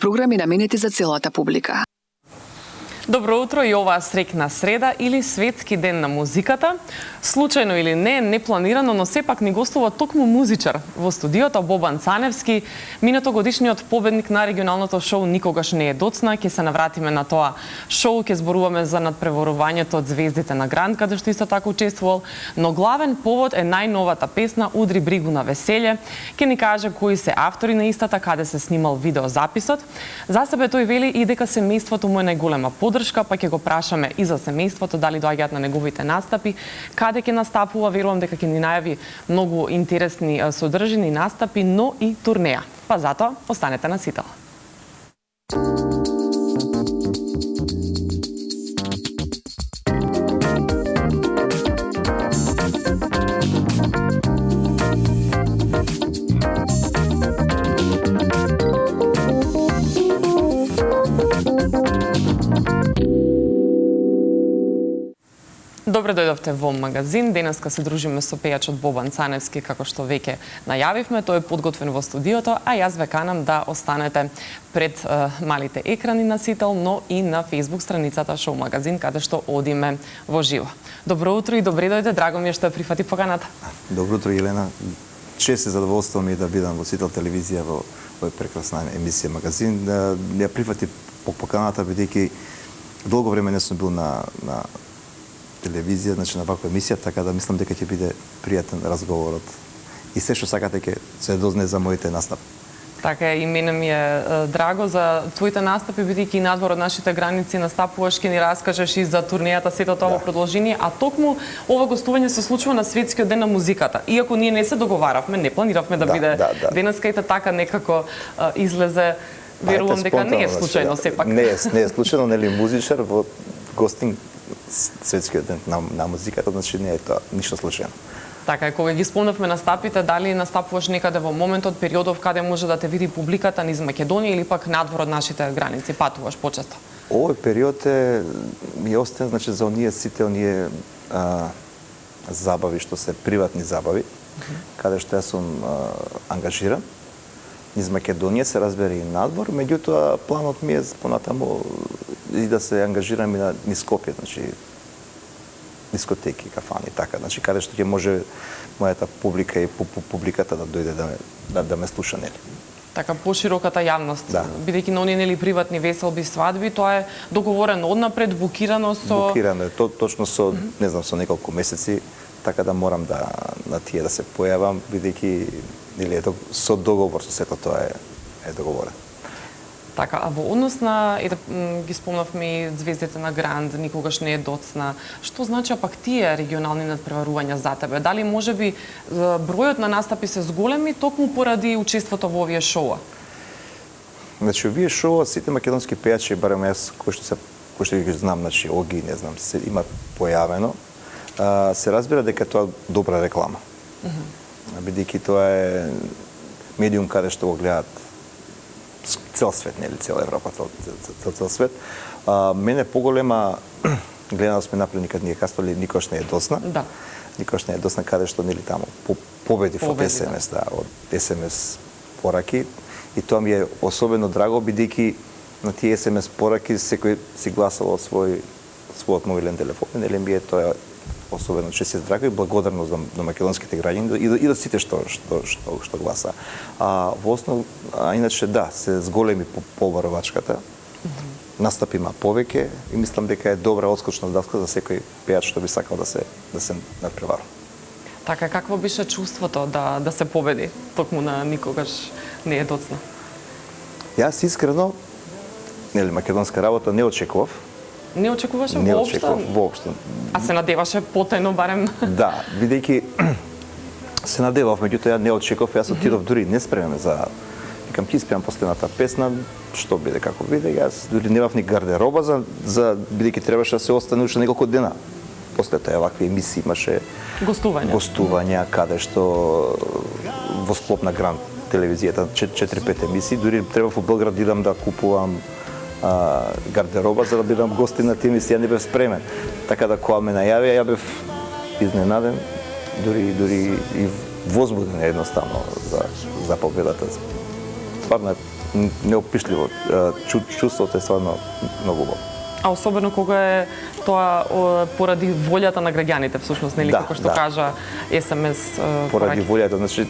Програми наменети за целата публика. Добро утро и оваа среќна среда или светски ден на музиката. Случајно или не, непланирано, но сепак ни гостува токму музичар во студиото Бобан Цаневски, минатогодишниот победник на регионалното шоу Никогаш не е доцна. Ќе се навратиме на тоа шоу, ќе зборуваме за надпреварувањето од звездите на Гранд, каде што исто така учествувал, но главен повод е најновата песна Удри бригу на веселје. Ќе ни каже кои се автори на истата, каде се снимал видеозаписот. За себе тој вели и дека семејството му е најголема поддршка, па ќе го прашаме и за семејството, дали доаѓаат на неговите настапи, каде ќе настапува, верувам дека ќе ни најави многу интересни содржини настапи, но и турнеја. Па затоа, останете на Сител. Добре дојдовте во магазин. Денеска се дружиме со пејачот Бобан Цаневски, како што веќе најавивме. Тој е подготвен во студиото, а јас ве канам да останете пред малите екрани на Сител, но и на Facebook страницата Шоу магазин, каде што одиме во живо. Добро утро и добре дојде. Драго ми е што ја прифати поканата. Добро утро, Елена. Чест и задоволство ми е да бидам во Сител телевизија во овој прекрасна емисија магазин. Ја прифати поканата бидејќи долго време не сум бил на телевизија, значи на ваква емисија, така да мислам дека ќе биде пријатен разговорот. И се што сакате ќе се дозне за моите настапи. Така е, и мене ми е драго за твоите настапи, бидејќи и надвор од нашите граници настапуваш, ќе ни раскажеш и за турнејата, сето тоа во продолжение, а токму ова гостување се случува на Светскиот ден на музиката. Иако ние не се договаравме, не планиравме да биде денеска, и така некако излезе, верувам дека не е случајно сепак. Не е случајно, нели музичар во гостинг Светскиот ден на музиката, значи не е тоа ништо случајно. Така е, кога ги спомнавме настапите, дали настапуваш некаде во моментот, периодов каде може да те види публиката низ Македонија или пак надвор од нашите граници, патуваш почесто? Овој период ми остана, значи за оние сите оние забави што се приватни забави, каде што јас сум ангажиран низ Македонија, се разбере и надвор, меѓутоа планот ми е понатаму и да се ангажирам и на Скопје, значи дискотеки, кафани, така, значи каде што ќе може мојата публика и публиката да дојде да ме слуша, нели. Така, пошироката јавност, бидејќи на оние нели приватни веселби, свадби, тоа е договорено однапред, букирано со... Букирано е, точно со, не знам, со неколку месеци, така да морам да на тие да се појавам, бидејќи или со договор со сето тоа е договорено. Така, а во однос на, ги спомнавме и звездите на Гранд, Никогаш не е доцна, што значи пак тие регионални надпреварувања за тебе? Дали можеби бројот на настапи се зголеми токму поради учеството во овие шоуа? Значи, овие шоуа, сите македонски пејачи, барем јас, кои што ги знам, значи, Оги, не знам, се има појавено, се разбира дека тоа добра реклама. Бидејќи тоа е медиум каде што го гледаат цел свет, нели, цела Европа, цел свет. Мене поголема гледаност сме направи никад ние каствали Никогаш не е доцна. Да. Никогаш не е доцна, каде што нели таму победи од СМС, од СМС пораки. И тоа ми е особено драго, бидејќи на тие СМС пораки секој си гласал од својот мобилен телефон, нели ми е тоа особено чест и драго и благодарност до македонските граѓани и до сите што гласа. Во основ, иначе да, се зголеми побарувачката. Настапи има повеќе и мислам дека е добра одскочна даска за секој пејач што би сакал да се надпреварува. Така, какво беше чувството да се победи токму на Никогаш не е доцна? Јас искрено, нели, македонска работа не очекував. Не очекуваше воопшто? Не очекував воопшто. А се надеваше потајно барем? Да, бидејќи се надевав, меѓутоа ја не очекував, јас отидов дури не спремен за... Викам, ќе испеам последната песна, што биде како биде, јас дури немав ни гардероба за бидејќи требаше да се остане уште неколку дена. После тоа вакви емисии имаше гостувања каде што во склоп на Гранд телевизијата 4-5 емисии, дури требав во Белград идам да купувам гардероба за да бидам гостин на тие емисии, ја не бев спремен. Така да кога ме најавија, ја бев изненаден, дури и возбуден едноставно за победата. Стварно неопишливо. Чувството е стварно многу убаво. А особено кога е тоа поради волјата на граѓаните, всушност, нели, Да, како што да. кажа СМС Поради волјата, значи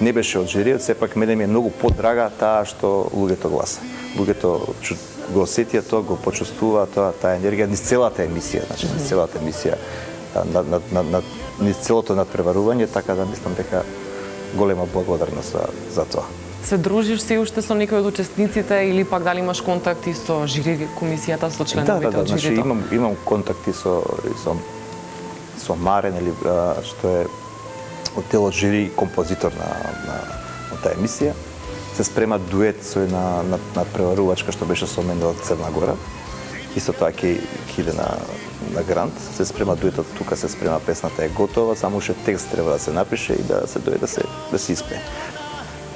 не беше од жириот, сепак мене ми е многу подрага таа што луѓето гласа. Луѓето го осетија тоа, го почувствува тоа, таа енергија низ целата емисија, значи низ целата емисија, низ целото надпреварување, така да мислам дека голема благодарност за тоа. Се дружиш се уште со некој од учесниците или пак дали имаш контакти со жири комисијата, со членовите од значи жирито? имам контакти со Марен или што е од телот жири и композитор на таа емисија. Се спрема дует со една надпреварувачка што беше со мене од Црна Гора. Исто тоа ќе иде на Грант. Се спрема дуетот, тука се спрема песната е готова, само уште текст треба да се напише и да се дојде да се испее.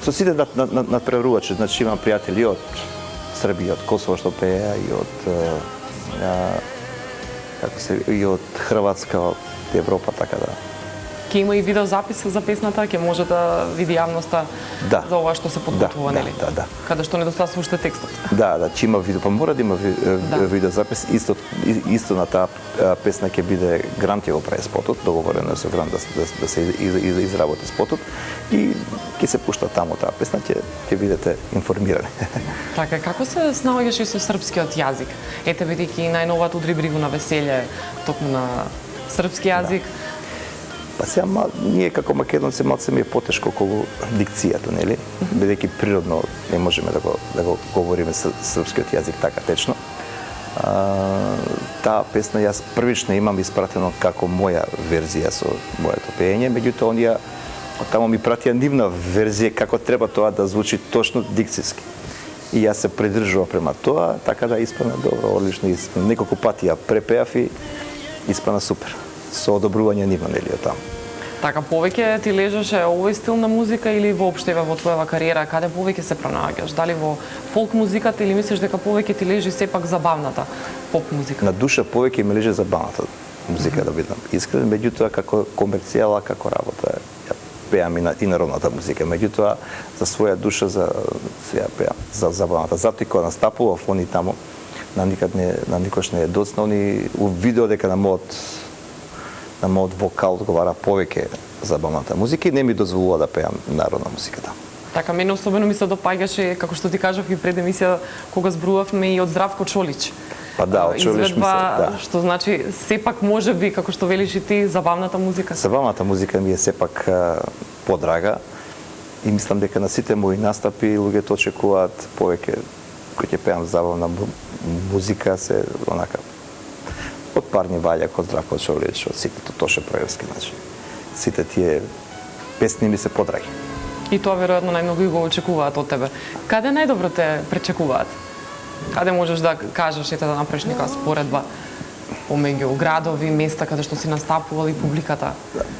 Со сите надпреварувачи, значи имам пријатели од Србија, од Косово што пееа и од и од Хрватска, од Европа, така да. Ќе има и видеозапис за песната, ќе може да види јавноста за ова што се подготвува, нели? Да. Каде што недостасува уште текстот. Да, ќе има видео, па мора да има видеозапис. Исто на таа песна ќе биде Грант ќе го прави спотот, договорено е со Грант да се изработи спотот и ќе се пушта таму таа песна, ќе бидете информирани. Така, како се снаоѓаш и со српскиот јазик? Ете, бидејќи најновата Удри бригу на веселје токму на српски јазик. Па сега, ние како македонци малце ми е потешко околу дикцијата, нели? Бидејќи природно не можеме да го говориме српскиот јазик така течно. Таа песна јас првично имам испратено како моја верзија со моето пеење, меѓутоа оние таму ми пратија нивна верзија како треба тоа да звучи точно дикциски. И јас се придржував према тоа, така да испана добро, одлично испана. Неколку пати ја препеав и испана супер. Со одобрување нивно, нели, од таму. Така, повеќе ти лежеше овој стил на музика или воопште во твојава кариера, каде повеќе се пронаоѓаш? Дали во фолк музиката или мислиш дека повеќе ти лежи сепак забавната поп музика? На душа повеќе ми лежи забавната музика, да бидам искрен, меѓутоа како комерцијала, како работа, ја пеам и народната музика, меѓутоа за своја душа за забавната. Затоа и кога настапував они таму, на никош не е доцна, они увидео дека на мојот вокал одговара повеќе забавната музика и не ми дозволува да пеам народна музиката. Така, мене особено ми се допаѓаше, како што ти кажав и пред емисија, кога зборувавме и од Здравко Чолич. Па да, од Чолич ми се, да. Што значи, сепак може би, како што велиш и ти, забавната музика? Забавната музика ми е сепак подрага и мислам дека на сите мои настапи луѓето очекуваат повеќе, кој ќе пеам забавна музика, се онака од Парни Ваљак, од Здравко Чолич, од сите Тоше Проевски, значи. Сите тие песни ми се подраги. И тоа веројатно најмногу го очекуваат од тебе. Каде најдобро те пречекуваат? Каде можеш да кажеш, ете да направиш нека споредба помеѓу градови, места каде што си настапувал и публиката?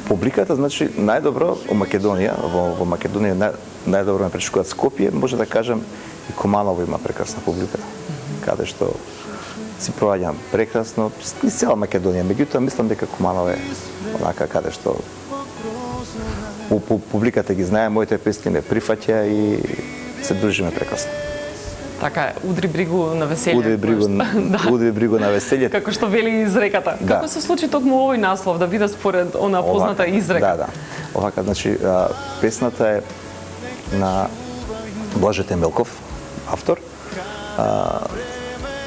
Публиката, значи, најдобро во Македонија, во Македонија најдобро ме пречекуваат Скопје, може да кажам и Куманово има прекрасна публика, каде што си проваѓам прекрасно, низ цела Македонија, меѓутоа мислам дека Куманово е онака каде што публиката ги знае, моите песни ме прифаќа и се дружиме прекрасно. Така е, удри бригу на веселје. Удри бригу на веселје. Како што вели изреката. Да. Како се случи токму овој наслов да биде според она позната изрека? Да. Овака, значи, песната е на Блаже Темелков, автор.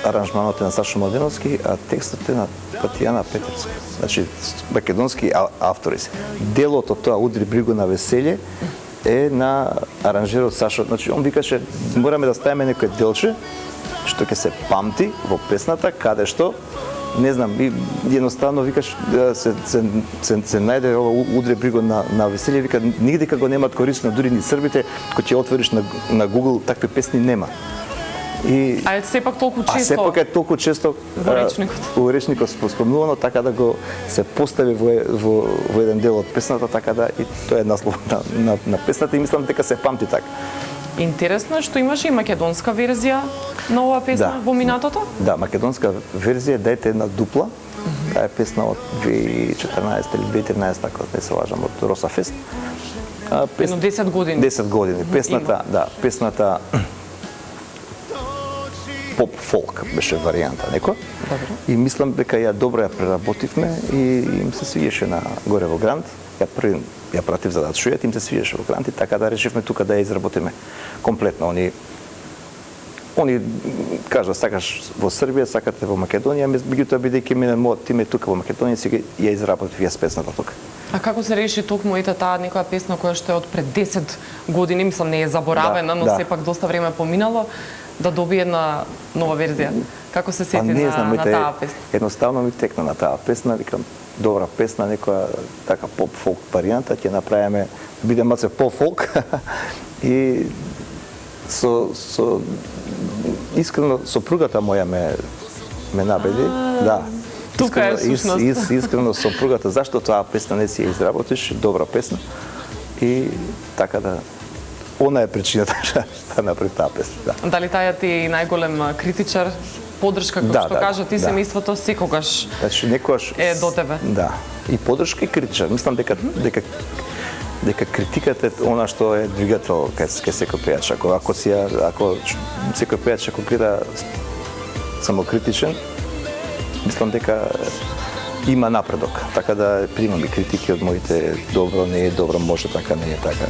Аранжманот е на Сашо Младеновски, а текстот е на Татјана Петерска. Значи, македонски автори се. Делот од тоа Удри бригу на веселје е на аранжерот Сашо. Значи, он викаше, мораме да ставиме некој делче што ќе се памти во песната, каде што, не знам, и едноставно викаш, се најде ова Удри бригу на веселје, вика, нигде како немаат корисно, дури ни србите, кој ќе отвориш на Google, такви песни нема. А е сепак толку често. А сепак е толку често во речникот спомнувано, така да го се постави во еден дел од песната, така да и тоа е наслов на песната и мислам дека се памти така. Интересно е што имаше и македонска верзија на оваа песна во минатото? Да, македонска верзија, Дајте една дупла. Таа е песна од 2014 или 2013, ако не се лажам, од Росафест. Едно 10 години. 10 години. Песната поп фолк беше варијанта некоја. Добро. И мислам дека ја добро ја преработивме и им се свиеше на горе во Грант. Ја пратив за да чујат, им се свиеше во Грант и така да решивме тука да ја изработиме комплетно. Они кажа сакаш во Србија, сакате во Македонија, меѓутоа бидејќи мене мојот тим е тука во Македонија, сега ја изработив јас песната тука. А како се реши токму таа некоја песна која што е од пред 10 години, мислам не е заборавена, но сепак доста време поминало, да добие една нова верзија? Како се сети на таа песна? Едноставно ми текна на таа песна, викам, добра песна, некоја така поп-фолк варијанта, ќе направиме, биде маце поп-фолк и искрено сопругата моја ме набеди. Да. Тука е сушност. Искрено сопругата, зашто таа песна не си ја изработиш, добра песна. И така да она е причината да направи таа песна. Да. Дали таја ти е најголем критичар, поддршка, како што кажа ти, семејството секогаш е до тебе? Да. И поддршка и критичар. Мислам дека критиката е она што е двигател кај секој пејач. Ако секој пејач ако гледа самокритичен, мислам дека има напредок. Така да примам и критики од моите добро, не е добро, може така, не е така.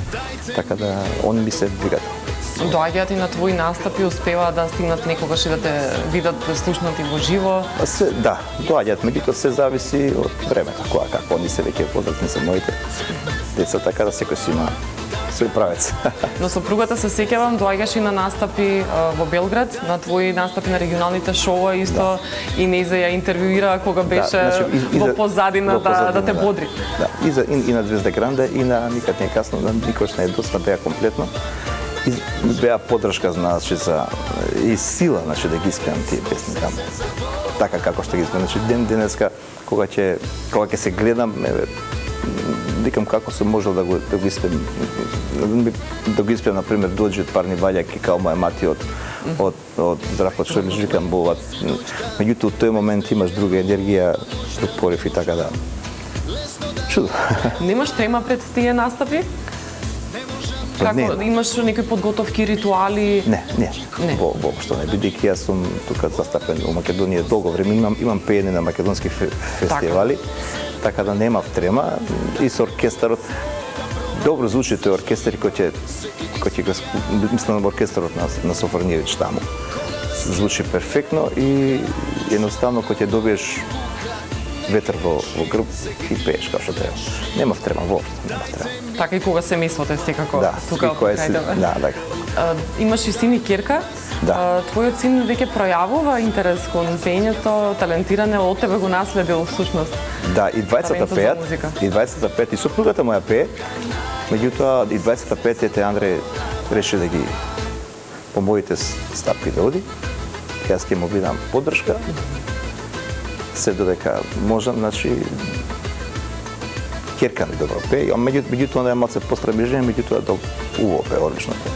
Така да они ми се двигател. Доаѓаат и на твои настапи, успеваат да стигнат некогаш и да те видат, да слушнат и во живо? Да, доаѓаат, меѓутоа се зависи од времето, како они се веќе возрастни се моите деца, така да секој си има свој правец. Но сопругата се сеќавам, доаѓаш и на настапи во Белград, на твои настапи на регионалните шоуа, исто и Неза ја интервјуира кога беше во позадина да те бодри. Да, и на Звезда Гранде, и на Никад не е касно, никош не е доста, беа комплетно. И беа поддршка, значи, и сила, значи, да ги испеам тие песни таму. Така како што ги испеам. Значи, денеска, кога ќе се гледам, викам како се можел да го испеам. Да го испеам, например, Доđи од парни ваљаки, као моја мати од Здравко Чојлич, викам бова. Меѓутоа, тој момент имаш друга енергија, друг порив и така да. Чудо. Немаш трема пред тие настапи? Како, имаш некои подготовки, ритуали? Не. Воопшто не, бидејќи јас сум тука застапен во Македонија долго време, имам пеене на македонски фестивали, така да немав трема и со оркестарот. Добро звучи тој оркестар кој ќе мислам оркестарот на Софрниевич таму. Звучи перфектно и едноставно кој ќе добиеш ветер во грб и пееш како што треба. Немав трема, воопшто немав трема. Така и кога семејството е секако тука кај тебе. Да, така. Имаш и син и кирка. Да. Твојот син веќе пројавува интерес кон пеењето, талентиране, од тебе го наследил всушност. Да, и двајцата пеат, и сопругата моја пее. Меѓутоа и двајцата пеат, ете Андре реши да ги по моите стапки да оди. Јас ќе му бидам поддршка. Се додека можам, значи керка ми добро пее, а меѓутоа не е малце пострамежен, меѓутоа убаво пее, одлично пее.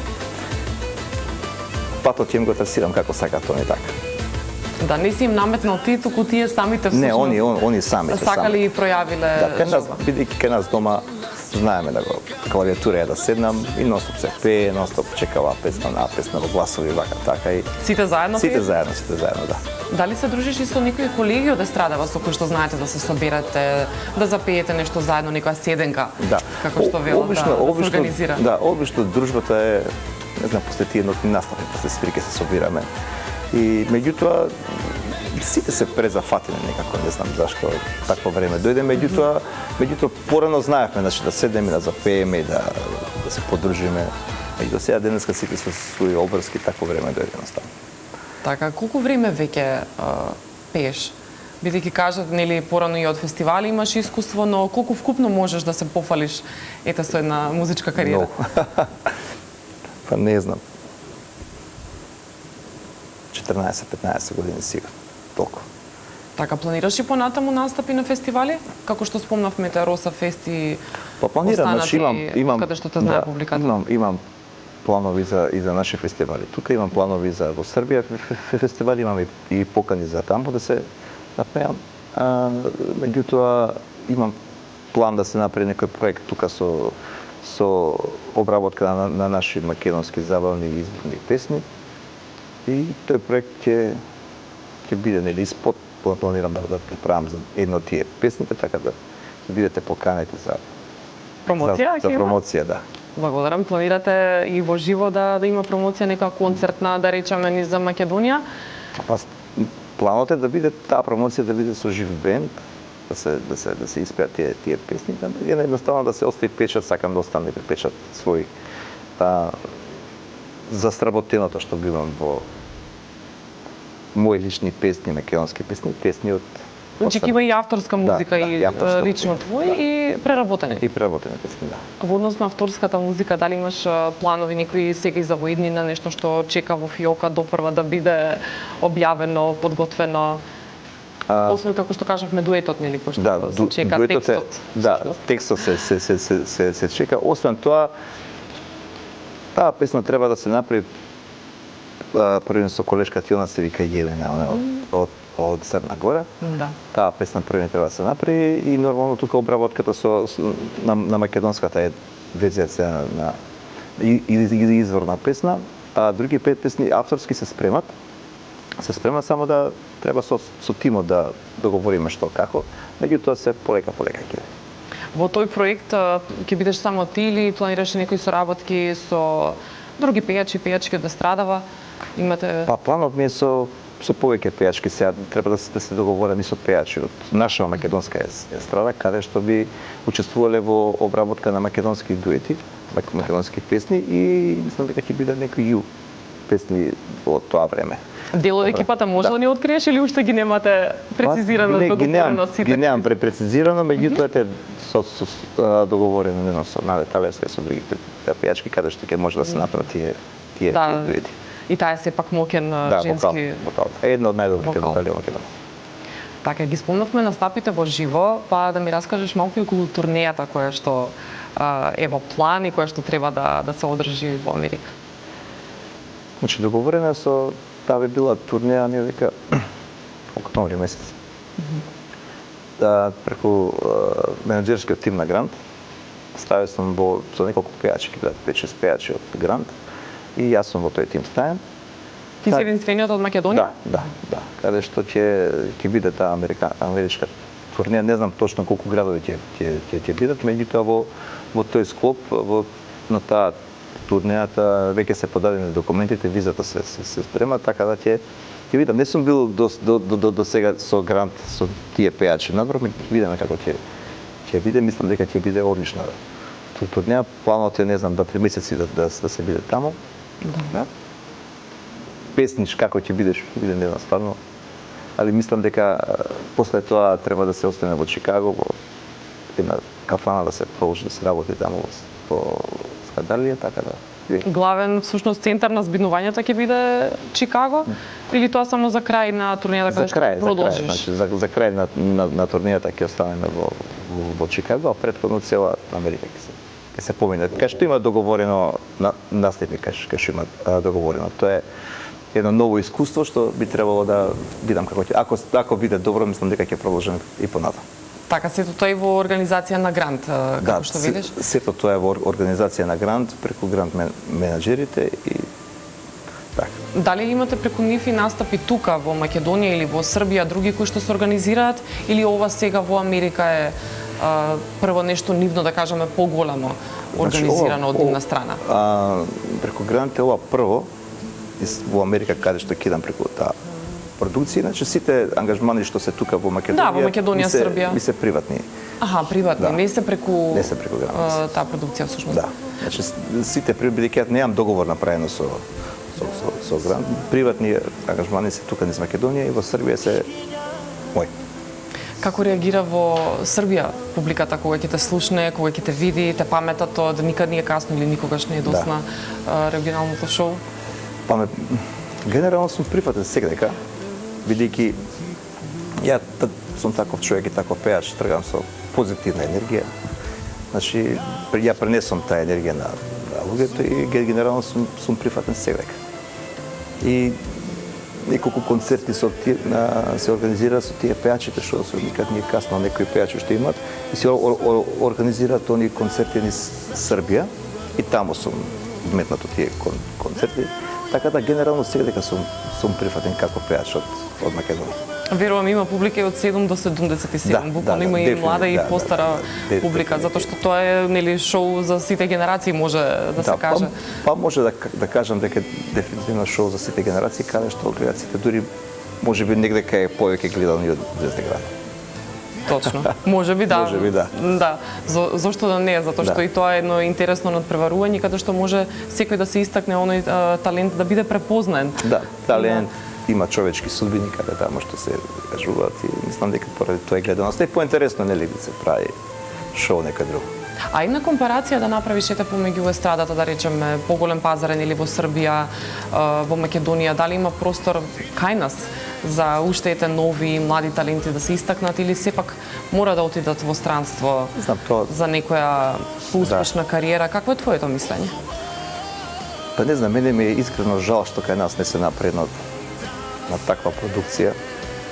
Патот ќе им го трасирам како сакат они така. Да, не си им наметнал ти, туку тие самите всушност. Не, они самите. Сакали и пројавиле. Да, бидејќи кај нас дома знаеме да го клавиатура да седнам и ностоп се пее, ностоп чекава песна во гласови вака така и Сите заедно Сите заедно, да. Дали се дружиш и со некои колеги од естрадава со кои што знаете да се соберете, да запеете нешто заедно, некоја седенка? Да. Како што велат да се организира? Да, обично дружбата е, не знам, после тие настапи, после свирки се собираме. И меѓутоа сите се презафатиле некако, не знам зашто такво време дојде, меѓутоа порано знаевме, значи да седеме, да запееме и да се подружиме. Меѓутоа сега денеска сите со своји обврски, такво време дојде едноставно. Така, колку време веќе пееш? Бидејќи кажат, нели, порано и од фестивали имаш искуство, но колку вкупно можеш да се пофалиш со една музичка кариера? Па не знам. 14-15 години сигурно. Толку. Така, планираш и понатаму настапи на фестивали? Како што спомнавме, Роса Фест и планирам, значи имам каде што те знае публиката. Имам планови и за наши фестивали. Тука имам планови за во Србија фестивали, имам и покани за таму да се напеам. Меѓутоа имам план да се направи некој проект тука со обработка на наши македонски забавни и изборни песни. И тој проект ќе биде нели испод, планирам да приправам за едно од тие песните, така да бидете поканети за Промоција? за промоција, да. Благодарам. Планирате и во живо да има промоција, нека концертна, да речеме, ни за Македонија? Па планот е да биде таа промоција да биде со жив бенд, да се испеат тие песни, да едноставно да се остави печат, сакам да остане печат свој за сработеното што го имам во мои лични песни, македонски песни од Значи има и авторска музика, и лично твој, и преработени. И преработени песни, да. Во однос на авторската музика, дали имаш планови некои сега и за воеднина, нешто што чека во фиока допрва да биде објавено, подготвено? Освен како што кажавме дуетот, нели, кој што се чека, текстот. Да, текстот се чека. Освен тоа, таа песна треба да се направи првен со колешка Тилна се вика Јелена од Црна Гора. Да. Таа песна првен треба да се направи и нормално тука обработката на македонската верзија на изворна песна, а други 5 песни авторски се спремат. Се спремат, само да треба со тимот да договориме што како. Меѓутоа се полека ќе. Во тој проект ќе бидеш само ти или планираш некои соработки со други пејачки од естрадава? Имате... Па планот ми е со повеќе пејачки, сега треба да се договорени со пејачи од наша македонска естрада, каде што би учествувале во обработка на македонски дуети, македонски песни и мислам дека ќе биде некои песни од тоа време. Дел од екипата може да ни откриеш или уште ги немате прецизирано договорено сите? Ги немам прецизирано, меѓутоа е со договорено со Наде Талевска и со други пејачки каде што ќе може да се направат тие дуети. И таа е сепак моќен женски вокал. Едно од најдобрите вокали во Македонија. Така, ги спомнавме настапите во живо, па да ми раскажеш малку околу турнејата која што е во план и која што треба да се одржи во Америка. Значи договорена со таа би била турнеја дека октомври месец. Да преку менаџерскиот тим на Грант ставил сум со неколку пејачки, 5-6 пејачи од Грант. И јас сум во тој тим стаен. Ти си единствениот од Македонија? Да. Каде што ќе биде таа америчка турнеја, не знам точно колку градови ќе бидат, меѓутоа во тој склоп на таа турнејата веќе се подадени документите, визата се спрема, така да ќе видам. Не сум бил до сега со Грант со тие пејачи надвор, видиме како ќе биде, мислам дека ќе биде одлична турнеја. Планот е, не знам, 2-3 месеци да се биде таму. Да. Песнич како ќе биде не знам стварно. Али мислам дека после тоа треба да се остане во Чикаго, во една кафана да се продолжи да се работи таму во Скадалија, така да. Главен всушност центар на збиднувањето ќе биде Чикаго или тоа само за крај на турнејата каде ќе продолжиш? Значи за крај на турнејата ќе останеме во Чикаго, а претходно цела Америка ќе се помине. Кај што има договорено настапи, кај што има договорено. Тоа е едно ново искуство што би требало да видам како ќе. Ако биде добро, мислам дека ќе продолжиме и понатаму. Така, сето тоа и во организација на Грант, како што видиш? Да, сето тоа е во организација на Грант, преку Грант менаџерите и така. Дали имате преку нив и настапи тука во Македонија или во Србија, други кои што се организираат, или ова сега во Америка е прво нешто нивно, да кажеме, поголемо организирано од нивна страна? Преку Грант е ова прво, во Америка каде што кидам преку таа продукција, значи сите ангажмани што се тука во Македонија, да, во Македонија, Србија, ми се приватни. Аха, приватни, да. Не се преку Грант. Таа продукција всушност. Да. Значи сите бидејќи немам договор направено со Грант, приватни ангажмани се тука низ Македонија и во Србија се мој. Како реагира во Србија публиката кога ќе те слушне, кога ќе те види, те паметат од никад не е касно или никогаш не е досна регионалното шоу? Генерално сум прифатен секаде, бидејќи ја сум таков човек и таков пејач, тргам со позитивна енергија. Значи, ја пренесам таа енергија на луѓето и генерално сум прифатен секаде. И неколку концерти се организираат со тие пејачите што никад не е касно, некои пејачи што имат и се организираат они концерти низ Србија и таму сум вметнат од тие концерти. Така да генерално сега дека сум прифатен како пеач од Македонија. Верувам има публика и од 7 до 77, буквално има и млада и постара публика, затоа што тоа е нели шоу за сите генерации може да се каже. Па може да кажам дека дефинитивно шоу за сите генерации, каде што гледаците дури можеби негде кај повеќе гледани од Звезда град. Точно. Можеби да. Можеби да. Да. Зошто да не, затоа што и тоа е едно интересно надпреварување каде што може секој да се истакне оној талент да биде препознаен. Да, талент има човечки судбини каде таму што се кажуваат и мислам дека поради тоа е гледаност. Е поинтересно нели да се прави шоу некај друг. А една компарација да направиш ете помеѓу естрадата, да речеме, поголем пазарен или во Србија, во Македонија, дали има простор кај нас за уште ете нови млади таленти да се истакнат или сепак мора да отидат во странство за некоја поуспешна кариера? Какво е твоето мислење? Па не знам, мене ми е искрено жал што кај нас не се направи на таква продукција,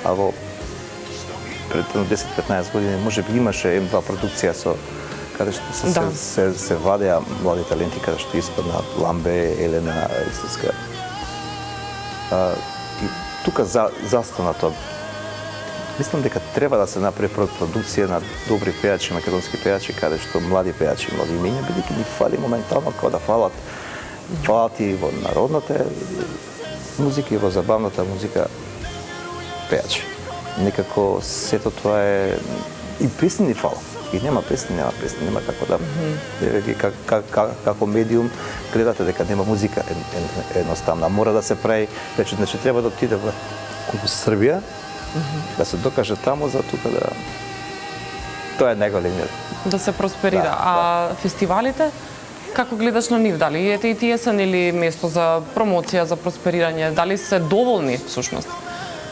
а во пред 10-15 години можеби имаше една продукција каде што се вадеа млади таленти, каде што испадна Ламбе, Елена, Истинска. И тука застана тоа. Мислам дека треба да се направи продукција на добри пејачи, македонски пејачи, каде што млади пејачи, млади имиња, бидејќи ни фали моментално кога да фалат и во народната музика и во забавната музика пејачи. Некако сето тоа е и песни ни фала. И нема песни, нема како да како медиум гледате дека нема музика едноставно. Мора да се прави, значи треба да отиде во Србија, да се докаже таму за тука да тоа е најголемиот. Да се просперира. А фестивалите? Како гледаш на нив? Дали ете и тие се нели место за промоција, за просперирање? Дали се доволни всушност?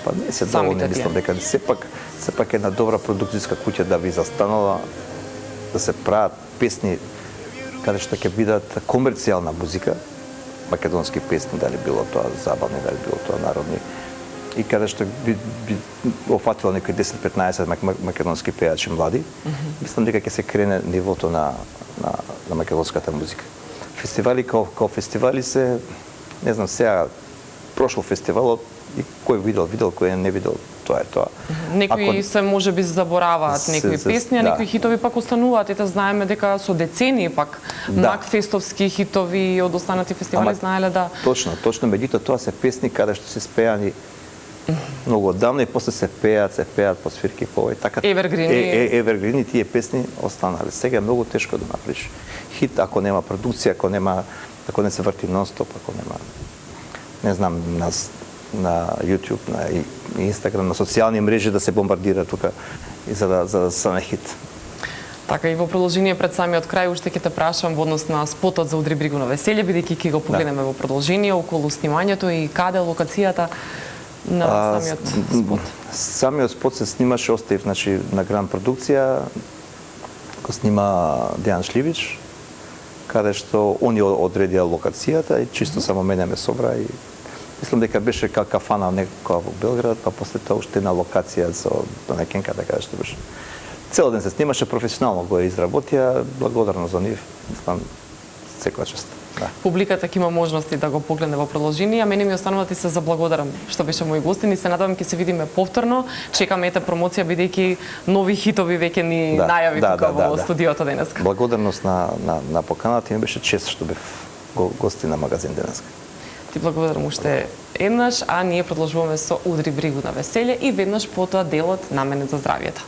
Па не се доволни, мислам дека сепак една добра продукцијска куќа да би застанала да се прават песни каде што ќе бидат комерцијална музика, македонски песни, дали било тоа забавни, дали било тоа народни, и каде што би офатило некои 10-15 македонски пејачи млади, мислам дека ќе се крене нивото на македонската музика. Фестивали као фестивали се, не знам, сега прошол фестивалот и кој видел, кој не видел, тоа е тоа. Некои се можеби забораваат некои песни, а некои хитови пак остануваат. Ете знаеме дека со децении пак макфестовски хитови од останати фестивали знаеле да. Точно, меѓутоа тоа се песни каде што се спеани многу оддавна и после се пеат по свирки по овој така. Евергрини тие песни останале. Сега е многу тешко да направиш хит ако нема продукција, ако не се врти нон-стоп, ако нема, не знам, на YouTube, на Instagram, на социјални мрежи да се бомбардира тука и за да стане хит. Така и во продолжение пред самиот крај уште ќе те прашам во однос на спотот за Удри бригу на веселје, бидејќи ќе го погледнеме во продолжение околу снимањето и каде локацијата на самиот спот. Самиот спот се снимаше, оставив значи на Гранд продукција, го снима Дејан Шливич, каде што они одредија локацијата и чисто само мене ме собра и мислам дека беше кафана некоја во Белград, па после тоа уште една локација со Донекенка, така што беше. Цел ден се снимаше, професионално го изработија, благодарно за нив, мислам, секоја чест. Да. Публиката ќе има можности да го погледне во продолжение, а мене ми останува да ти се заблагодарам што беше мој гостин и се надевам ќе се видиме повторно. Чекаме ете промоција бидејќи нови хитови веќе ни најави тука во студиото денеска. Благодарност на поканата, ми беше чест што бев гостин на магазин денеска. Ти благодарам уште еднаш, а ние продолжуваме со Удри бригу на веселје и веднаш потоа делот наменет за здравјето.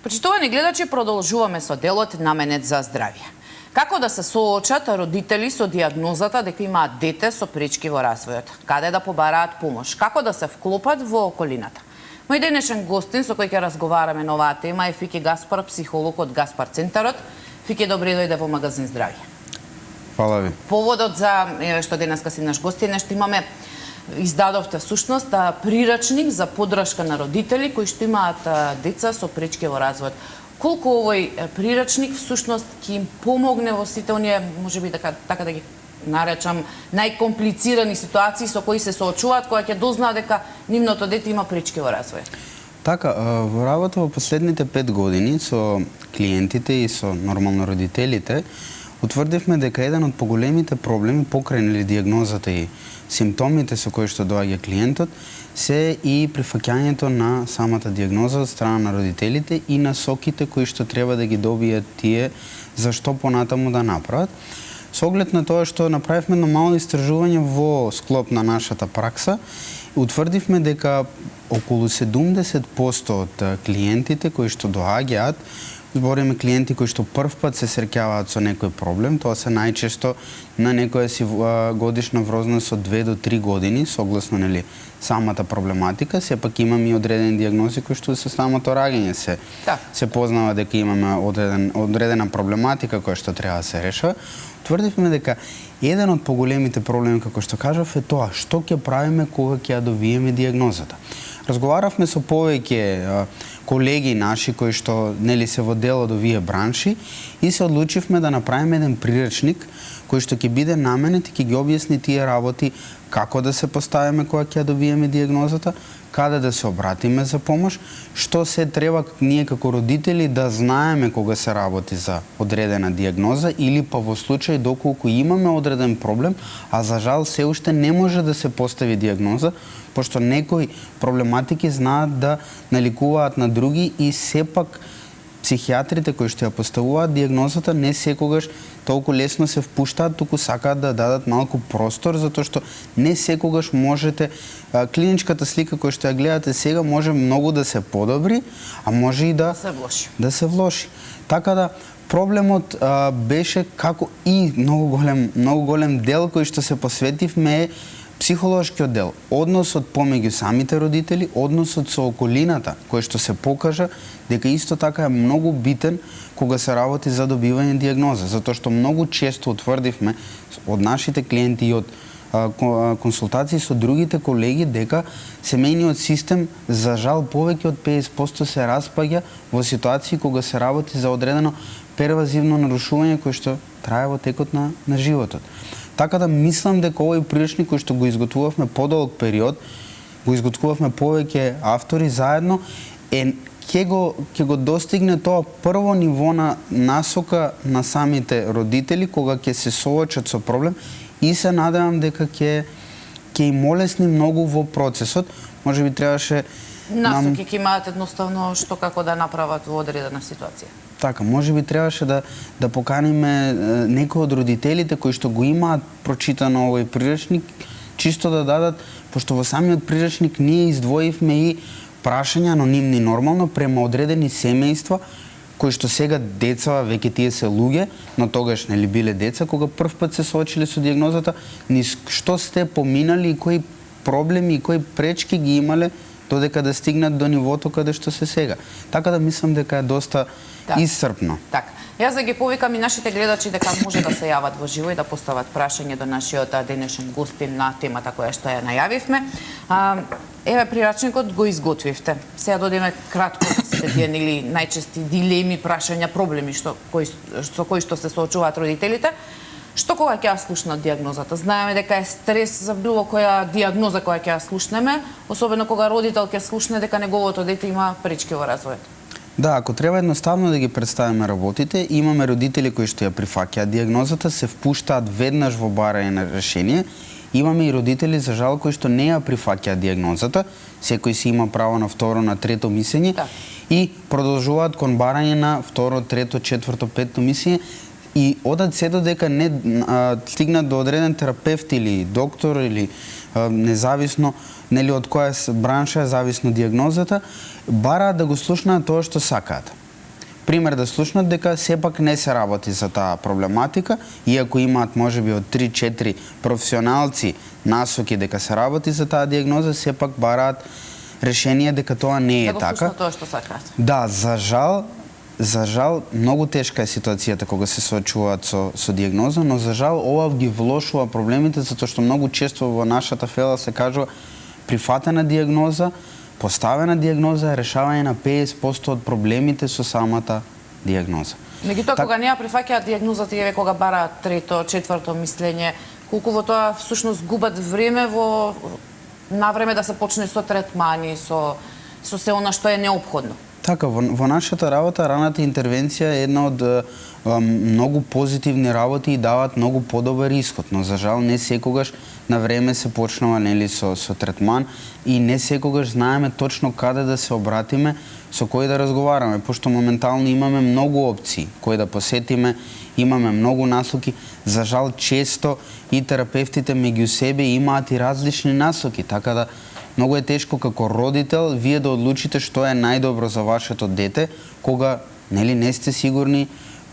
Почитувани гледачи, продолжуваме со делот наменет за здравје. Како да се соочат родители со диагнозата дека имаат дете со пречки во развојот? Каде да побараат помош? Како да се вклопат во околината? Мој денешен гостин со кој ќе разговараме на оваа тема е Фики Гаспар, психолог од Гаспар Центарот. Фики, добре дојде во магазин Здравје. Фала ви. Поводот за што денеска си наш гостин е што имаме издадовте всушност прирачник за поддршка на родители кои што имаат деца со пречки во развојот. Колку овој прирачник всушност ќе им помогне во сите оние, можеби така да ги наречам, најкомплицирани ситуации со кои се соочуваат кога ќе дознаат дека нивното дете има пречки во развојот? Така, во работа во последните 5 години со клиентите и со нормално родителите, утврдивме дека еден од поголемите проблеми покрај диагнозата и симптомите со кои што доаѓа клиентот се и прифаќањето на самата диагноза од страна на родителите и насоките кои што треба да ги добијат тие за што понатаму да направат. Со оглед на тоа што направивме едно мало истражување во склоп на нашата пракса, утврдивме дека околу 70% од клиентите кои што доаѓаат, збориме клиенти кои што првпат се среќаваат со некој проблем, тоа се најчесто на некоја си годишна врозност од 2 до 3 години, согласно самата проблематика, сепак имаме и одредени диагнози кои што со самото раѓање се познава дека имаме одредена проблематика која што треба да се решава. Тврдивме дека еден од поголемите проблеми, како што кажав, е тоа што ќе правиме кога ќе ја добиеме диагнозата. Разговаравме со повеќе колеги наши кои што се во дел од овие бранши и се одлучивме да направиме еден прирачник кој што ќе биде наменет и ќе ги објасни тие работи како да се поставиме кога ќе ја добиеме диагнозата, каде да се обратиме за помош, што се треба ние како родители да знаеме кога се работи за одредена диагноза или па во случај доколку имаме одреден проблем, а за жал се уште не може да се постави диагноза, пошто некои проблематики знаат да наликуваат на други и сепак психијатрите кои што ја поставуваат диагнозата не секогаш толку лесно се впуштаат, туку сакаат да дадат малку простор, затоа што не секогаш можете, клиничката слика која што ја гледате сега може многу да се подобри, а може и да се влоши. Така да проблемот беше како и многу голем дел кој што се посветивме е психолошкиот дел, односот помеѓу самите родители, односот со околината, кој што се покажа дека исто така е многу битен кога се работи за добивање диагноза, затоа што многу често утврдивме од нашите клиенти и од консултации со другите колеги дека семејниот систем за жал повеќе од 50% се распаѓа во ситуации кога се работи за одредено первазивно нарушување кој што трае во текот на животот. Така да мислам дека овој прирачник кој што го изготвувавме подолг период, го изготвувавме повеќе автори заедно, ќе го достигне тоа прво ниво на насока на самите родители кога ќе се соочат со проблем и се надевам дека ќе им олесни многу во процесот. Може би требаше насоки ќе имаат едноставно што како да направат во одредена ситуација. Така, може би требаше да поканиме некои од родителите кои што го имаат прочитано овој прирачник, чисто да дадат, пошто во самиот прирачник ние издвоивме и прашања анонимни нормално према одредени семејства кои што сега деца, веќе тие се луѓе, но тогаш биле деца, кога првпат се соочиле со диагнозата, низ што сте поминали и кои проблеми и кои пречки ги имале додека да стигнат до нивото каде што се сега. Така да мислам дека е доста исцрпно. Така. Јас да ги повикам и нашите гледачи дека може да се јават во живо и да постават прашање до нашиот денешен гостин на темата која што ја најавивме. Еве прирачникот го изготвивте. Сега додеме кратко сите тие најчести дилеми, прашања, проблеми со кои што се соочуваат родителите. Што кога ќе ја слушнат диагнозата? Знаеме дека е стрес за било која диагноза која ќе ја слушнеме, особено кога родител ќе слушне дека неговото дете има пречки во развојот. Да, ако треба едноставно да ги представиме работите, имаме родители кои што ја прифаќаат диагнозата, се впуштаат веднаш во барање на решение. Имаме и родители за жал кои што не ја прифаќаат диагнозата, секој си има право на второ, на трето мислење и продолжуваат кон барање на второ, трето, четврто, петто мислење и одат се додека не стигнат до одреден терапевт или доктор или независно од која бранша е зависно диагнозата, бараат да го слушнаат тоа што сакаат. пример да слушнат дека сепак не се работи за таа проблематика, иако имаат можеби од 3-4 професионалци насоки дека се работи за таа диагноза, сепак бараат решение дека тоа не е така. Да го слушнат тоа што сакаат. Да, за жал многу тешка е ситуацијата кога се соочуваат со диагноза, но за жал ова ги влошува проблемите затоа што многу често во нашата фела се кажува прифатена диагноза, поставена диагноза, решавање на 50% од проблемите со самата диагноза. Меѓутоа, кога не ја прифаќаат диагнозата и кога бараат трето, четврто мислење, колку во тоа всушност губат време на време да се почне со третмани, со се она што е неопходно. Така, во нашата работа раната интервенција е една од многу позитивни работи и даваат многу подобар исход, но за жал не секогаш на време се почнува нели со третман и не секогаш знаеме точно каде да се обратиме, со кој да разговараме, пошто моментално имаме многу опции кои да посетиме, имаме многу насоки. За жал често и терапевтите меѓу себе имаат и различни насоки, така да многу е тешко како родител вие да одлучите што е најдобро за вашето дете, кога нели не сте сигурни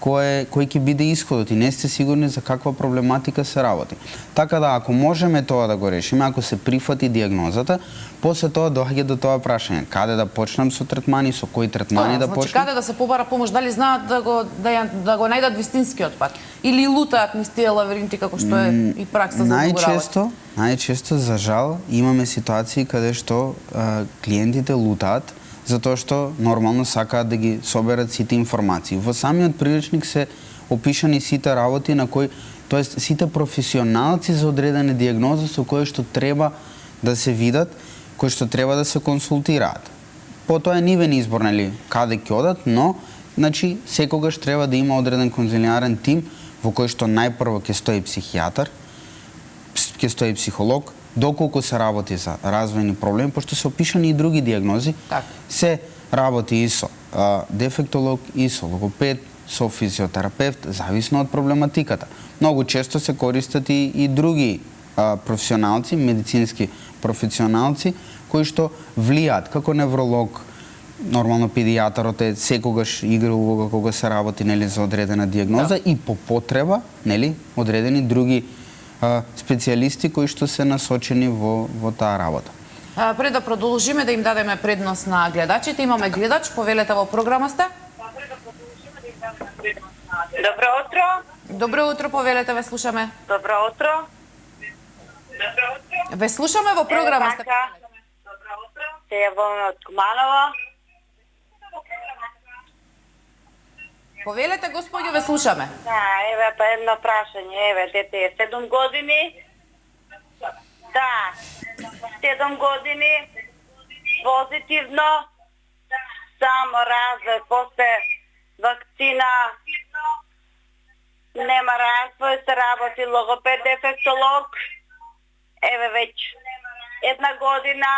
кој ќе биде исходот и не сте сигурни за каква проблематика се работи. Така да ако можеме тоа да го решиме, ако се прифати диагнозата, после тоа доаѓа до тоа прашање, каде да почнам со третмани, со кои третмани да почнам? Значи каде да се побара помош, дали знаат да го најдат вистинскиот пат или лутаат низ тие лавиринти како што е и пракса за многу работи? Најчесто за жал имаме ситуации каде што клиентите лутаат затоа што нормално сакаат да ги соберат сите информации. Во самиот приличник се опишани сите работи на кои, тоест сите професионалци за одредена диагноза со кои што треба да се видат, кои што треба да се консултираат. Потоа е нивен избор, нели, каде ќе одат, но значи секогаш треба да има одреден конзилиарен тим во кој што најпрво ќе стои психијатар, ќе стои психолог, доколку се работи за развојни проблеми, пошто се опишани и други диагнози, се работи и со дефектолог, и со логопед, со физиотерапевт, зависно од проблематиката. Многу често се користат и други професионалци, медицински професионалци, кои што влијаат како невролог, нормално педијатарот е секогаш игра улога кога се работи нели за одредена диагноза и по потреба, нели, одредени други специјалисти кои што се насочени во таа работа. Пред да продолжиме, да им дадеме предност на гледачите, имаме гледач, повелете во програма сте. Добро утро. Добро утро, повелете, ве слушаме. Добро утро. Ве слушаме во програма сте. Добро утро. Се јавуваме од Куманово. Повелете, господјо, ве слушаме. Да, еве па едно прашање. Еве, дете е 7 години. Да, 7 години. Позитивно. Само развој после вакцина. Нема развој, се работи логопед, дефектолог. Еве веќе една година.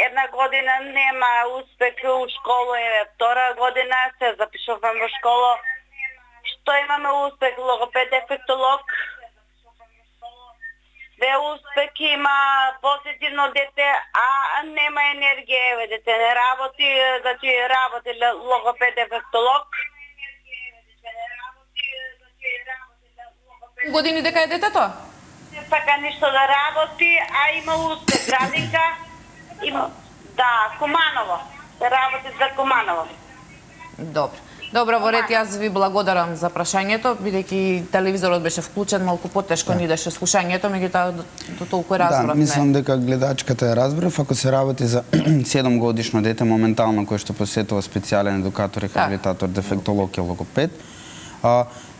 Една година нема успех у школу, еве втора година се запишувам во школа. Што имаме успех, логопед, дефектолог. Све успех има, позитивно дете, а нема енергија, еве дете не работи, значи работи логопед, дефектолог. Години дека е детето? Не сака ништо да работи, а има успех, градинка. Да, Куманово. Се работи за Куманово. Добро, во ред, јас ви благодарам за прашањето, бидејќи телевизорот беше вклучен, малку потешко ни идеше слушањето, меѓутоа до толку разбравме. Да, мислам дека гледачката ја разбрав, ако се работи за 7 годишно дете моментално кој што посетува специјален едукатор, рехабилитатор, дефектолог и логопед,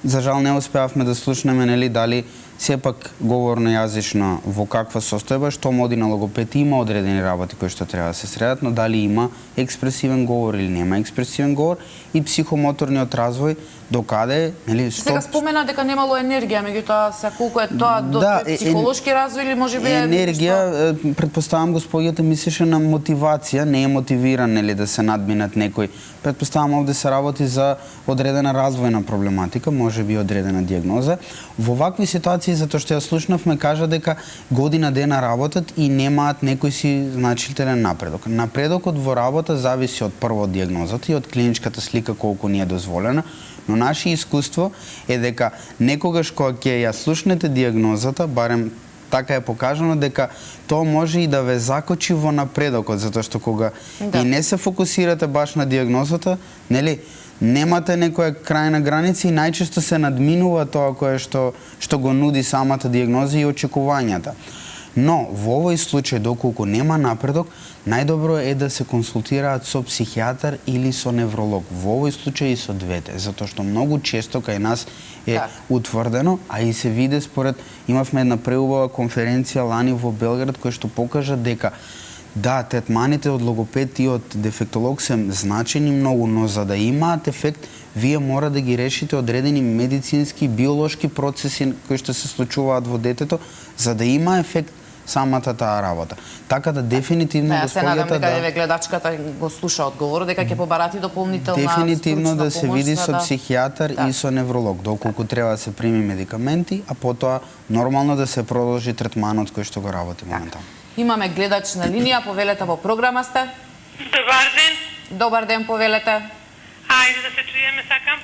за жал не успеавме да слушнеме нели дали сепак говорно јазично во каква состојба, што моди на логопед има одредени работи кои што треба да се средат, но дали има експресивен говор или нема експресивен говор и психомоторниот развој докаде, нели, што Сега спомена дека немало енергија, меѓутоа се колку е тоа до психолошки развој или можеби енергија, претпоставам господјата мислеше на мотивација, не е мотивиран нели да се надминат некој. Претпоставам овде се работи за одредена развојна проблематика, можеби одредена дијагноза. Во вакви ситуации, затоа што ја слушнавме, кажа дека година дена работат и немаат некој си значителен напредок. Напредокот во работа зависи од прво од дијагнозата и од клиничката слика колку ни е дозволена, но наше искуство е дека некогаш кога ќе ја слушнете дијагнозата, барем така е покажано, дека тоа може и да ве закочи во напредокот, затоа што кога и не се фокусирате баш на дијагнозата, нели, немате некоја крајна граница и најчесто се надминува тоа кое што го нуди самата дијагноза и очекувањата. Но во овој случај, доколку нема напредок, најдобро е да се консултираат со психијатар или со невролог. Во овој случај и со двете, затоа што многу често кај нас е утврдено, а и се виде според, имавме една преубава конференција лани во Белград која што покажа дека да, третманите од логопед и од дефектолог се значени многу, но за да имаат ефект, вие мора да ги решите одредени медицински, биолошки процеси кои што се случуваат во детето, за да има ефект самата таа работа. Така да дефинитивно господјата се надам дека еве гледачката го слуша одговор, дека ќе побарати дополнителна дефинитивно да се види со да... психијатар и со невролог, доколку треба да се прими медикаменти, а потоа нормално да се продолжи третманот кој што го работи моментално. Имаме гледач на линија, повелете во програма сте. Добар ден. Добар ден, повелете. Ајде да се чуеме, сакам.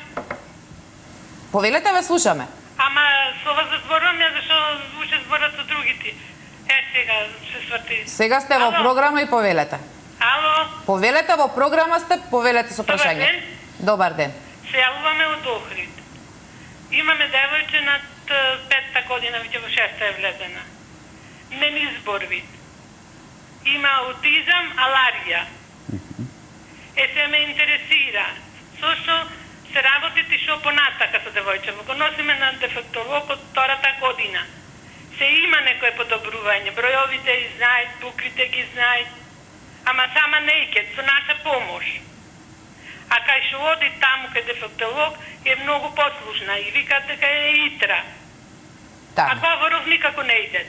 Повелете, ве слушаме. Ама со вас зборувам ја зашто уште зборат со другите. Сега се сврти. Сега сте во програма и повелете. Ало. Повелете во програма сте, повелете со прашање. Добар ден. Се јавуваме од Охрид. Имаме девојче над 5-та година, веќе во 6-та е влезена. Не ни зборви. Има аутизам, аларија. Се ме интересира. Зошто се работите и шо понатака со девојче? Го носиме на дефектолог од 2-та година. Се има некое подобрување, бројовите ги знаат, буквите ги знаат, ама сама не икет, со наша помош. А кај што оди таму кај дефектолог е многу послушна и викат дека е итра. А говоров никако не иде.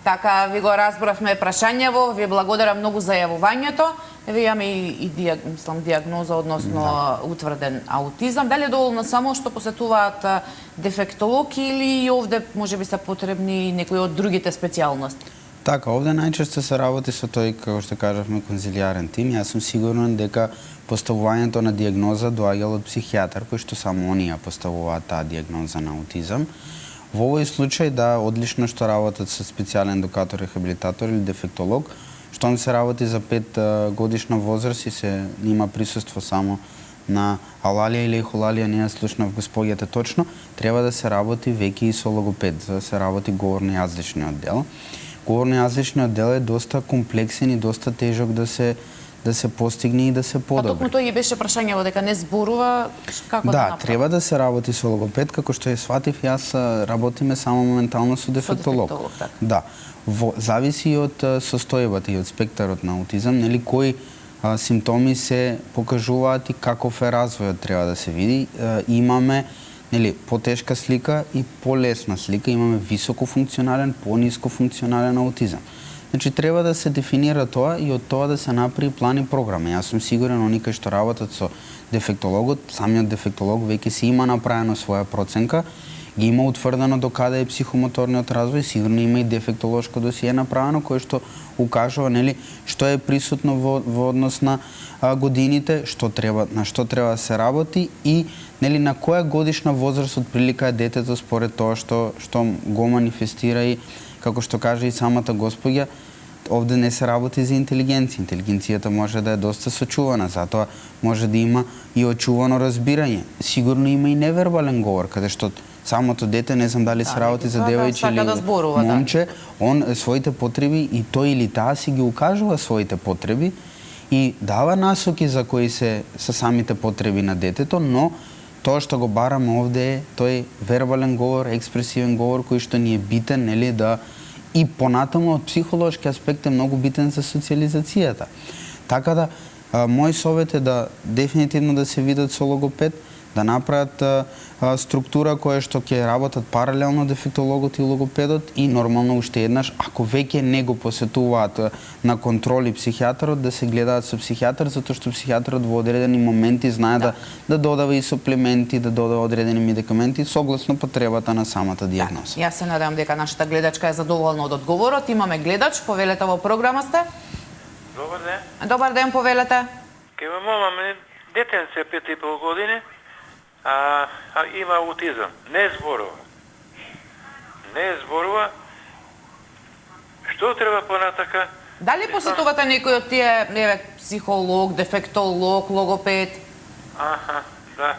Така ви го разбравме прашањево, ви благодарам многу за јавувањето. Еве имаме и дијагноза односно утврден аутизам. Дали е доволно само што посетуваат дефектолог или и овде можеби се потребни некои од другите специјалности? Така, овде најчесто се работи со тој, како што кажавме, конзилијарен тим. Јас сум сигурен дека поставувањето на дијагноза доаѓало од психијатар, кој што само оние поставуваат таа дијагноза на аутизам. Во овој случај, да, одлично што работат со специјален едукатор, рехабилитатор или дефектолог, штом се работи за 5 годишна возраст и се има присуство само на алалија или ехолалија, не ја слушнав господјата точно, треба да се работи веќе и со логопед, за да се работи говорно-јазичниот дел. Говорно-јазичниот дел е доста комплексен и доста тежок да се постигне и да се подобри. А токму тој и беше прашањево дека не зборува, како да направи? Да, треба да се работи со логопед, како што ја сватив, јас работиме само моментално со дефектолог. Да, зависи и од состојбата и од спектарот на аутизам, нели, кои симптоми се покажуваат и каков е развојот треба да се види. Имаме, нели, потешка слика и полесна слика, имаме високофункционален, понискофункционален аутизам. Значи, треба да се дефинира тоа и од тоа да се направи план и програма. Јас сум сигурен, они кои што работат со дефектологот, самиот дефектолог веќе си има направено своја проценка, ги има утврдено до каде е психомоторниот развој, сигурно има и дефектолошко досие направено, кое што укажува, нели, што е присутно во однос на годините, на што треба да се работи и, нели, на која годишна возраст од прилика е детето според тоа што го манифестира и, како што каже и самата господја, овде не се работи за интелигенција. Интелигенцијата може да е доста сочувана, затоа може да има и очувано разбирање. Сигурно има и невербален говор, каде што самото дете, не знам дали се работи за девојче или момче, он своите потреби и тој или таа си ги укажува своите потреби и дава насоки за кои се самите потреби на детето, но тоа што го бараме овде е тој вербален говор, експресивен говор кој што ни е битен, нели, да и понатаму од психолошки аспект е многу битен за социјализацијата. Така да мој совет е да дефинитивно да се видат со логопед, да направат структура која што ќе работат паралелно дефектологот и логопедот и нормално уште еднаш, ако веќе не го посетуваат на контроли психијатарот, да се гледаат со психијатар, затоа што психијатарот во одредени моменти знае да додава и суплементи, да додава одредени медикаменти согласно потребата на самата дијагноза. Јас се надевам дека нашата гледачка е задоволна од одговорот. Имаме гледач, повелете во програма сте. Добар ден. Добар ден, повелете. Ке имаме детенце 5,5 години, а има аутизам. Не зборува. Што треба понатака? Дали посетувате некој од тие, психолог, дефектолог, логопед? Да.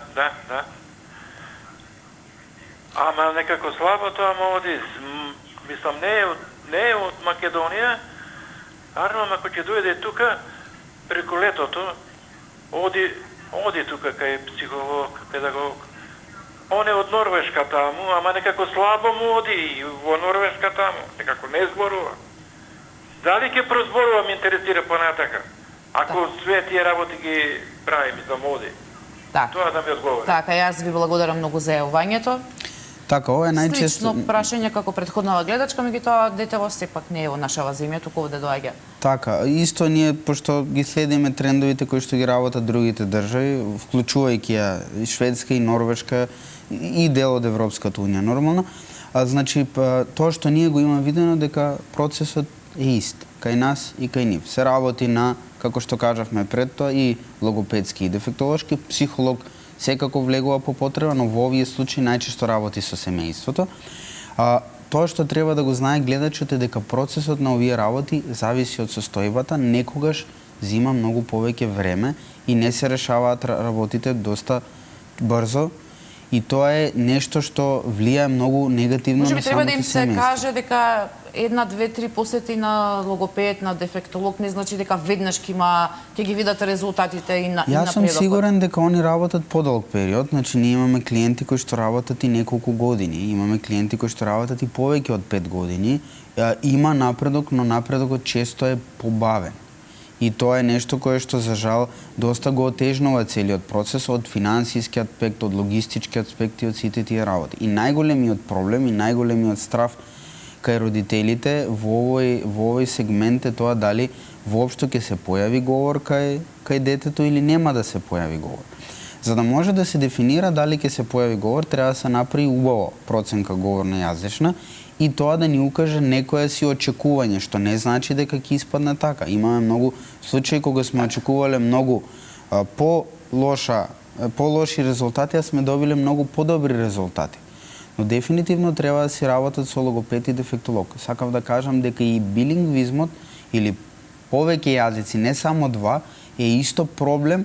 Ама некако слабо тоа му оди. Мислам, не е од Македонија. Арно, ако ќе дојде тука, преку летото, оди тука кај психолог, педагог. Он е од Норвешка таму, ама некако слабо му оди и во Норвешка таму, некако не зборува. Дали ќе прозборува, ме интересира понатака. Ако све тие работи ги прави, мислам, оди. Тоа да ми одговори. Така, јас ви благодарам многу за јавувањето. Така, ова е најчесто... Слично прашање како претходнава гледачка, меѓутоа детево сепак не е во нашава земја, туку овде доаѓа. Така, исто ние, пошто ги следиме трендовите кои што ги работат другите држави, вклучувајќи ја и Шведска и Норвешка и дел од Европската унија нормално, значи тоа што ние го имаме видено дека процесот е ист кај нас и кај нив. Се работи на, како што кажавме пред тоа, и логопедски и дефектолошки, психолог секако влегува по потреба, но во овие случаи најчесто работи со семејството. Тоа што треба да го знае гледачот е дека процесот на овие работи зависи од состојбата, некогаш зима многу повеќе време и не се решаваат работите доста брзо. И тоа е нешто што влијае многу негативно на самото семејство. Може би треба да им се каже дека 1, 2, 3 посети на логопед, на дефектолог, не значи дека веднаш ќе ги видат резултатите и на Јас сум сигурен дека они работат подолг период, значи ние имаме клиенти кои што работат и неколку години, имаме клиенти кои што работат и повеќе од 5 години. Има напредок, но напредокот често е побавен. И тоа е нешто кое што за жал доста го отежнува целиот процес од финансиски аспект, од логистички аспект и од сите тие работи. И најголемиот проблем и најголемиот страф кај родителите во овој сегмент е тоа дали воопшто ќе се појави говор кај детето или нема да се појави говор. За да може да се дефинира дали ќе се појави говор, треба да се направи убаво проценка говорна јазична и тоа да ни укаже некое си очекување, што не значи дека ќе испадне така. Имаме многу случаи кога сме очекувале многу по-лоши резултати, а сме добиле многу подобри резултати. Но дефинитивно треба да си работат со логопед и дефектолог. Сакав да кажам дека и билингвизмот или повеќе јазици, не само два, е исто проблем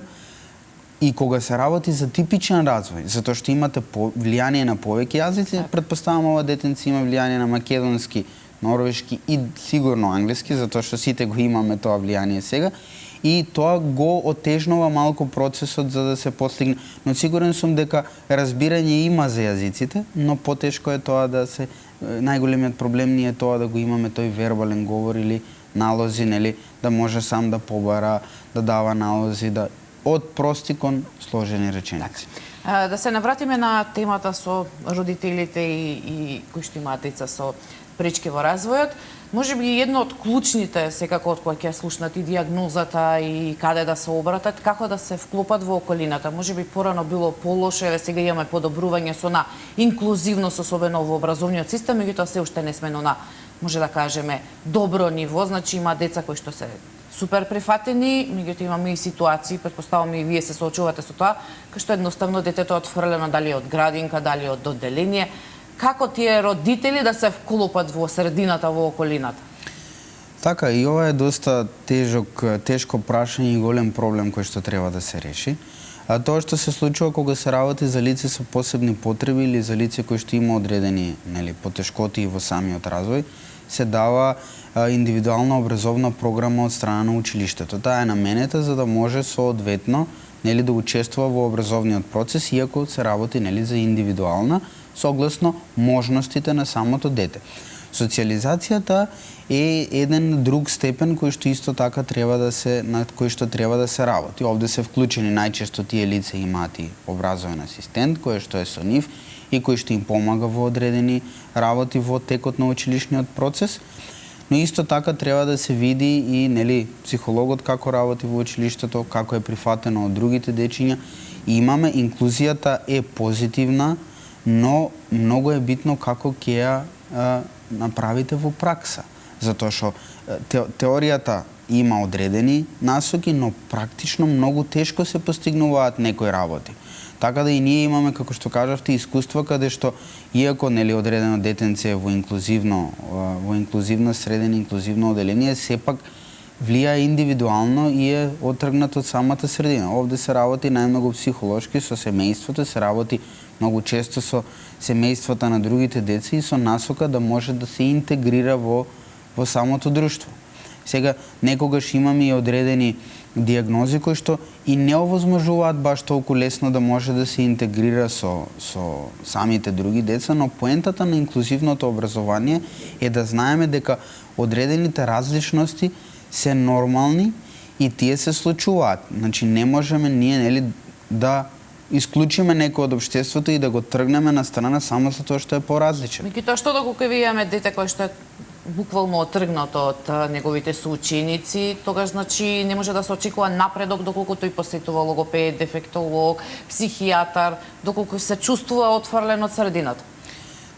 и кога се работи за типичен развој, затоа што имате влијание на повеќе јазици, претпоставам ова детенце има влијание на македонски, норвешки и сигурно англиски, затоа што сите го имаме тоа влијание сега, и тоа го отежнува малку процесот за да се постигне. Но сигурен сум дека разбирање има за јазиците, но потешко е тоа да се... Најголемиот проблем ни е тоа да го имаме тој вербален говор или налози, нели, да може сам да побара, да дава налози, да од прости кон сложени реченици. Да се навратиме на темата со родителите и кои што имаат деца со пречки во развојот. Може би едно од клучните, секако од која ќе слушнат и дијагнозата и каде да се обратат, како да се вклопат во околината. Може би порано било полошо, еве сега имаме подобрување со на инклузивност, особено во образовниот систем, меѓутоа се уште не сме на, може да кажеме, добро ниво. Значи има деца кои што се супер прифатени, меѓутоа имаме и ситуации, претпоставам и вие се соочувате со тоа, кај што едноставно детето е отфрлено дали од градинка, дали од одделение. Како тие родители да се вклопат во средината, во околината? Така, и ова е доста тешко прашање и голем проблем кој што треба да се реши. Тоа што се случува кога се работи за лице со посебни потреби или за лице кои што има одредени потешкоти во самиот развој, се дава индивидуална образовна програма од страна на училиштето. Таа е наменета за да може соодветно да учествува во образовниот процес, иако се работи за индивидуална, согласно можностите на самото дете. Социализацијата е еден друг степен кој што исто така на кој што треба да се работи. Овде се вклучени најчесто тие лица имаат и образовен асистент кој што е со нив и кој што им помага во одредени работи во текот на училишниот процес. Но исто така треба да се види и психологот како работи во училиштето, како е прифатено од другите дечиња. Имаме инклузијата е позитивна, но многу е битно како ќе ја направите во пракса. Затоа што теоријата има одредени насоки, но практично многу тешко се постигнуваат некои работи. Така да и ние имаме, како што кажавте, искуства каде што иако одредено детенце е во инклузивна средина, инклузивно оделение, сепак влија индивидуално и е отргнат од самата средина. Овде се работи најмногу психолошки со семејството, се работи многу често со семејствата на другите деца и со насока да може да се интегрира во самото друштво. Сега, некогаш имаме и одредени диагнози кои што и не овозможуваат баш толку лесно да може да се интегрира со самите други деца, но поентата на инклузивното образование е да знаеме дека одредените различности се нормални и тие се случуваат. Значи, не можеме ние да исклучиме некој од општеството и да го тргнеме на страна само за тоа што е поразличен. Меѓутоа, што доколку ви имаме дете кој што е буквално отргнато од неговите соученици, тогаш значи не може да се очекува напредок доколку тој посетува логопед, дефектолог, психијатар, доколку се чувствува отфрлен од средината.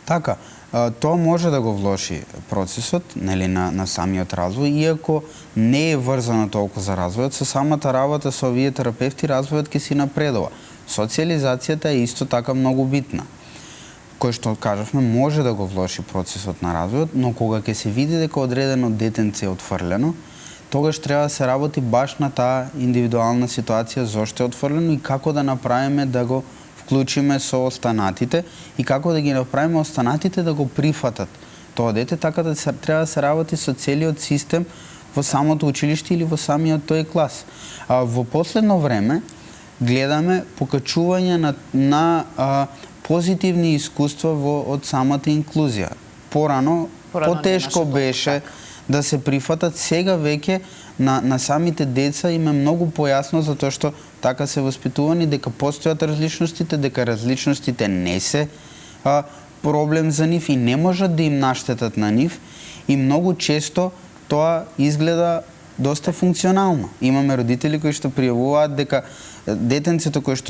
Така, тоа може да го влоши процесот на самиот развој, иако не е врзано толку за развојот, со самата работа со овие терапевти развојот ќе си напредува. Социализацијата е исто така многу битна, кој што кажавме може да го влоши процесот на развојот, но кога ќе се види дека одредено детенце е отфрлено, тогаш треба да се работи баш на таа индивидуална ситуација зошто е отфрлено и како да направиме да го вклучиме со останатите и како да ги направиме останатите да го прифатат тоа дете, така да треба да се работи со целиот систем во самото училиште или во самиот тој клас. Во последно време гледаме покачување на позитивни искуства од самата инклузија. Порано потешко беше да се прифатат, сега веќе на самите деца им е многу појасно затоа што така се воспитувани дека постојат различностите, дека различностите не се проблем за нив и не можат да им наштетат на нив и многу често тоа изгледа доста функционално. Имаме родители кои што пријавуваат дека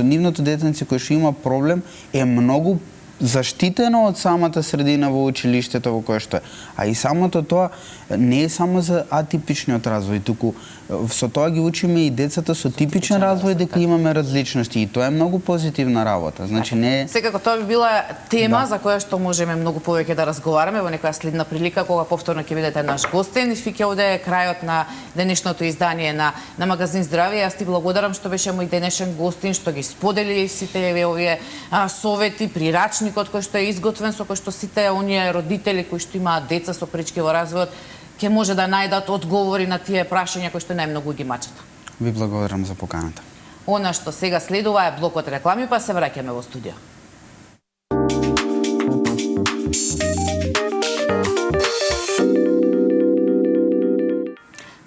нивното детенце кој што има проблем е многу заштитено од самата средина во училиштето во кое што е. А и самото тоа не е само за атипичниот развој, туку со тоа ги учиме и децата со типичен развој дека имаме различности и тоа е многу позитивна работа. Значи не е... Секако тоа би била тема за која што можеме многу повеќе да разговараме во некоја следна прилика кога повторно ќе бидете наш гостин. Фиќа овде е крајот на денешното издание на магазин Здравје. Јас ти благодарам што беше мој денешен гостин, што ги сподели сите овие совети, прирачникот кој што е изготвен, со кој што сите оние родители кои што имаат деца со пречки во развојот ќе може да најдат одговори на тие прашања кои што најмногу ги мачат. Ви благодарам за поканата. Она што сега следува е блокот реклами, па се враќаме во студио.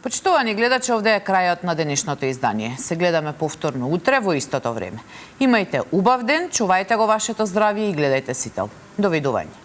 Почитувани гледачи, овде е крајот на денешното издание. Се гледаме повторно утре во истото време. Имајте убав ден, чувајте го вашето здравје и гледајте Сител. Довидување.